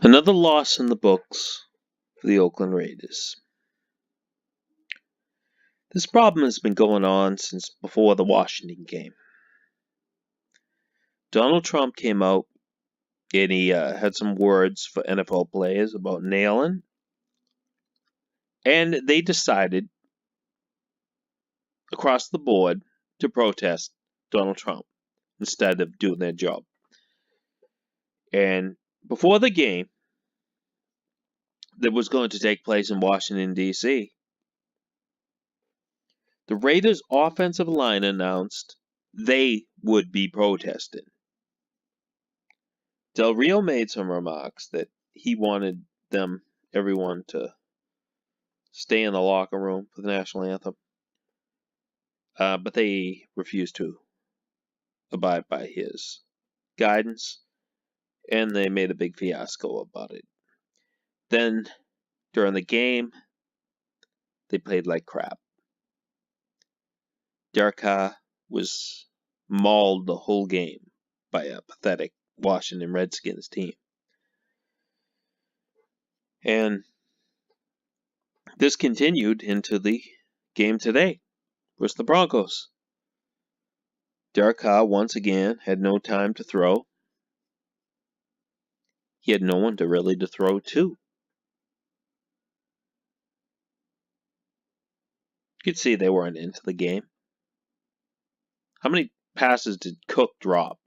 Another loss in the books for the Oakland Raiders. This problem has been going on since before the Washington game. Donald Trump came out and he had some words for NFL players about nailing, and they decided across the board to protest Donald Trump instead of doing their job. And before the game that was going to take place in Washington, D.C., the Raiders' offensive line announced they would be protesting. Del Rio made some remarks that he wanted everyone to stay in the locker room for the national anthem. But they refused to abide by his guidance, and they made a big fiasco about it. Then, during the game, they played like crap. Derek Carr was mauled the whole game by a pathetic Washington Redskins team. And this continued into the game today versus the Broncos. Derek Carr once again had no time to throw. He had no one to throw to. You could see they weren't into the game. How many passes did Cook drop?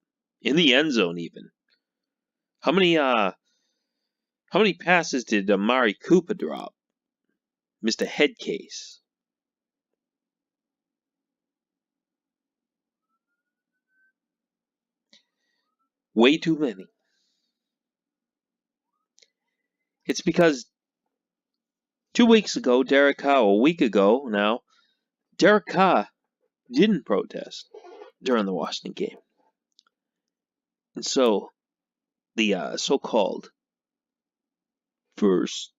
In the end zone even. How many passes did Amari Cooper drop? Mr. Headcase. Way too many. It's because 2 weeks ago, a week ago now, Derek Carr didn't protest during the Washington game. And so, the so-called first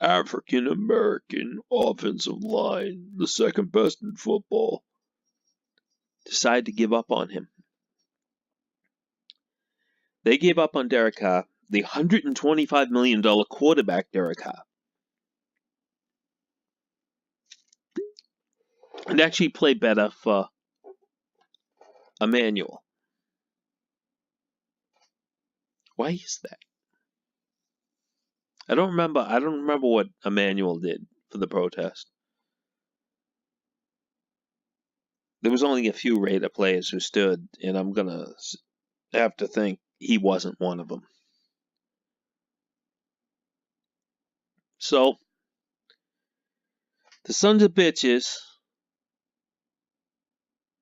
African-American offensive line, the second best in football, decided to give up on him. They gave up on Derek Carr, the $125 million quarterback Derek Carr. And actually play better for Emmanuel. Why is that? I don't remember what Emmanuel did for the protest. There was only a few Raider players who stood, and I'm gonna have to think he wasn't one of them. So, the sons of bitches,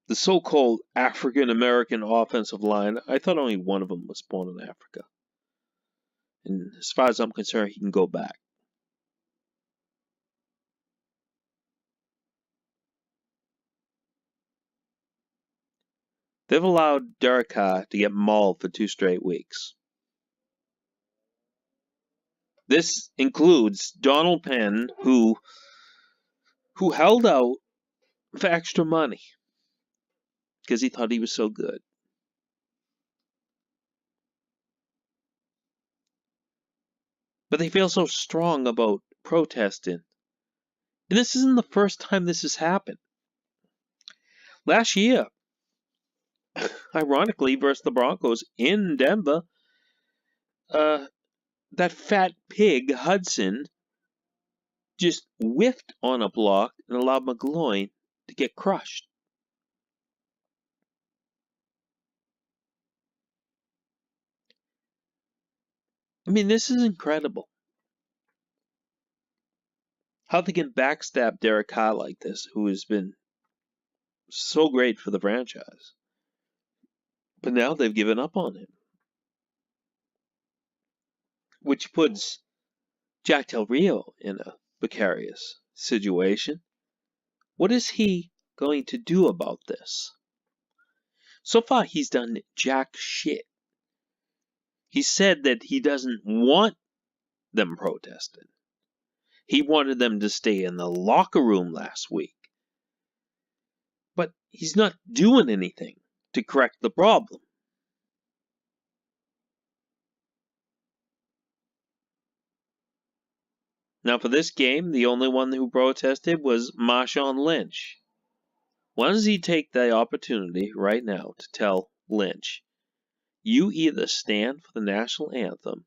the so-called African-American offensive line, I thought only one of them was born in Africa. And as far as I'm concerned, he can go back. They've allowed Derek Carr to get mauled for 2 straight weeks. This includes Donald Penn, who held out for extra money because he thought he was so good. But they feel so strong about protesting. And this isn't the first time this has happened. Last year, ironically, versus the Broncos in Denver, that fat pig, Hudson, just whiffed on a block and allowed McGloin to get crushed. I mean, this is incredible. How they can backstab Derek Carr like this, who has been so great for the franchise. But now they've given up on him. Which puts Jack Del Rio in a precarious situation. What is he going to do about this? So far, he's done jack shit. He said that he doesn't want them protesting. He wanted them to stay in the locker room last week. But he's not doing anything to correct the problem. Now, for this game, the only one who protested was Marshawn Lynch. Why does he take the opportunity right now to tell Lynch, you either stand for the national anthem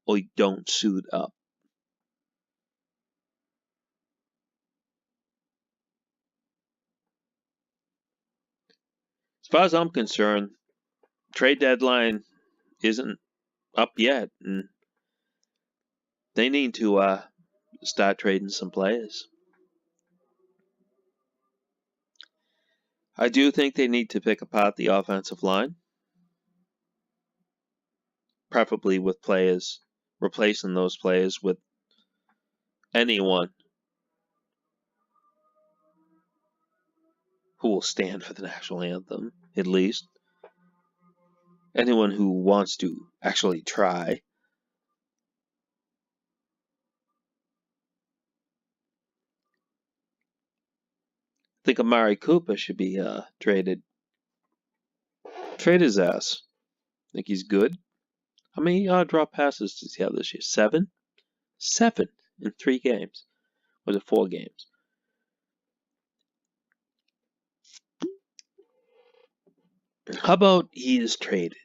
or you don't suit up? As far as I'm concerned, trade deadline isn't up yet, and they need to start trading some players. I do think they need to pick apart the offensive line, preferably with players, replacing those players with anyone who will stand for the national anthem, at least. Anyone who wants to actually try. I think Amari Cooper should be traded. Trade his ass. I think he's good. How many drop passes does he have this year? 7? 7 in 3 games. Or was it 4 games? How about he is traded?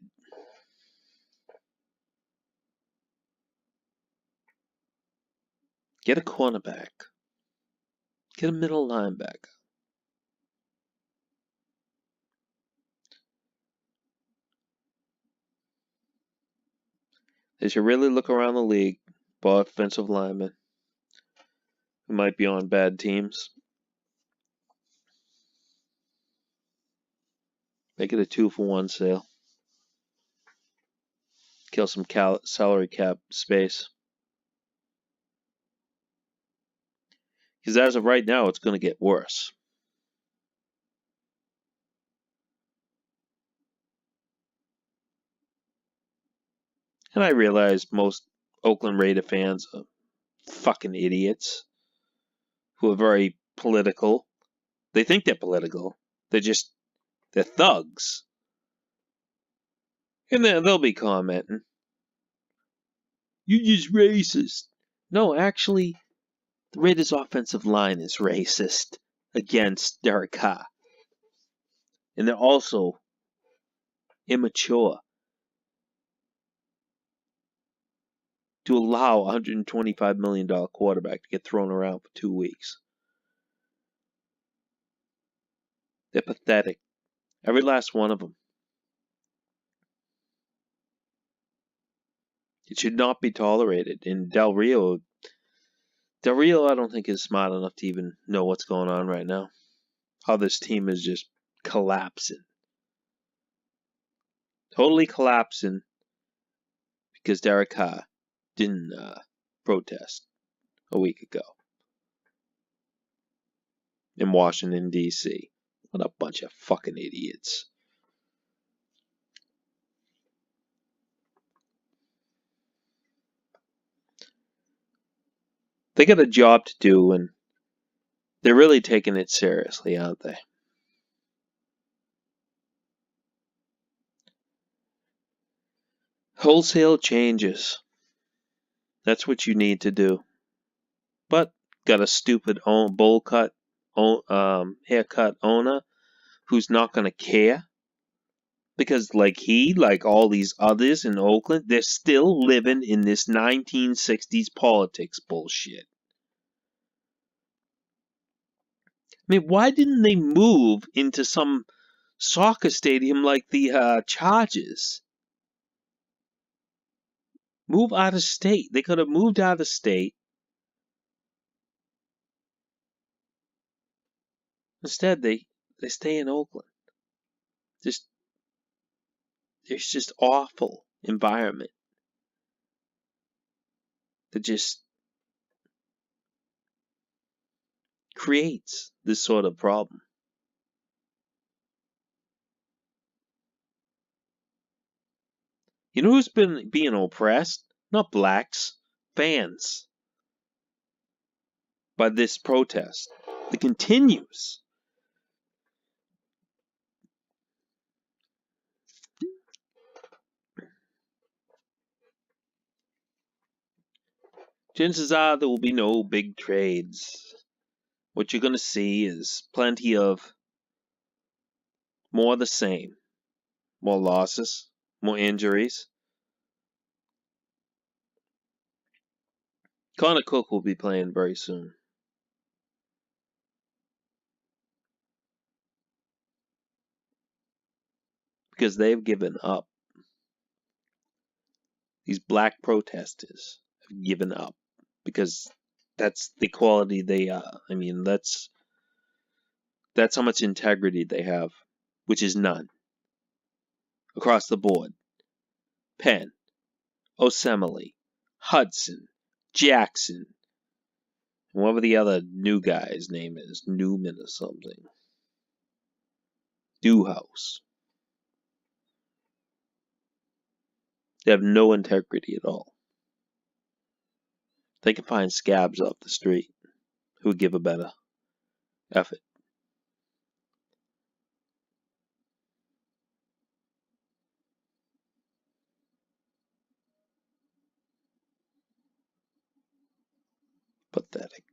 Get a cornerback. Get a middle linebacker. They should really look around the league for offensive linemen who might be on bad teams. Make it a 2-for-1 sale. Kill some salary cap space. Because as of right now, it's going to get worse. And I realize most Oakland Raider fans are fucking idiots who are very political. They think they're political. They're thugs. And then they'll be commenting, "You're just racist." No, actually, the Raiders' offensive line is racist against Derek Carr. And they're also immature to allow a $125 million quarterback to get thrown around for 2 weeks. They're pathetic. Every last one of them. It should not be tolerated. And Del Rio, I don't think is smart enough to even know what's going on right now. How this team is just collapsing. Totally collapsing because Derek Carr didn't protest a week ago in Washington, D.C. What a bunch of fucking idiots. They got a job to do, and they're really taking it seriously, aren't they? Wholesale changes. That's what you need to do. But got a stupid bowl cut, haircut owner who's not going to care. Because like all these others in Oakland, they're still living in this 1960s politics bullshit. I mean, why didn't they move into some soccer stadium like the Chargers? Move out of state. They could have moved out of state. Instead, they stay in Oakland. It's just awful environment that just creates this sort of problem. You know who's been being oppressed? Not blacks, fans, by this protest. It continues. chances are there will be no big trades. What you're going to see is plenty of more of the same. More losses, more injuries. Connor Cook will be playing very soon. Because they've given up. These black protesters have given up. Because that's the quality they are. I mean, that's how much integrity they have, which is none. Across the board. Penn, Osemele, Hudson, Jackson, and whatever the other new guy's name is, Newman or something. Dewhouse. They have no integrity at all. They can find scabs off the street who would give a better effort. Pathetic.